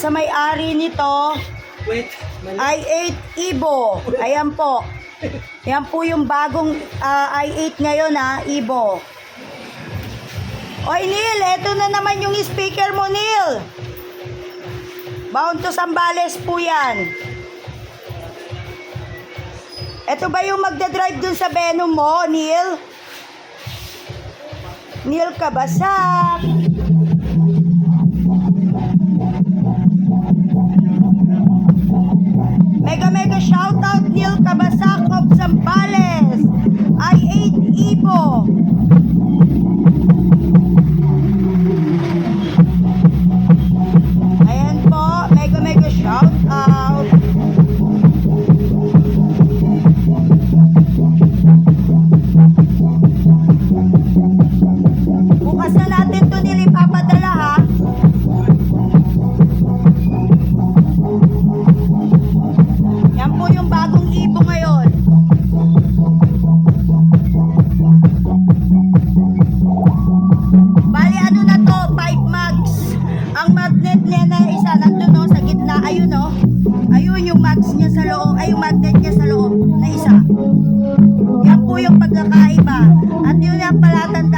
sa may-ari nito, i8 Evo. Ayan po. Yan po yung bagong i8 ngayon Evo. Oy Neil, eto na naman yung speaker mo, Neil. Bound to Zambales po yan. Eto ba yung magdadrive dun sa Venom mo, Neil? Neil Kabasak. Mega shoutout Neil Kabasak of Zambales. i8 Evo. Ayan po, mega shoutout. Bukas na natin to Neil ipapadala ha. Yan po yung bagong Evo ngayon. Bali ano na to, 5 mags. Ang magnet niya na isa nandun no, sa gitna. Ayun no. Ayun yung mags niya sa loob. Ay yung magnet niya sa loob na isa. Yan po yung pagkakaiba. At yun yung palatan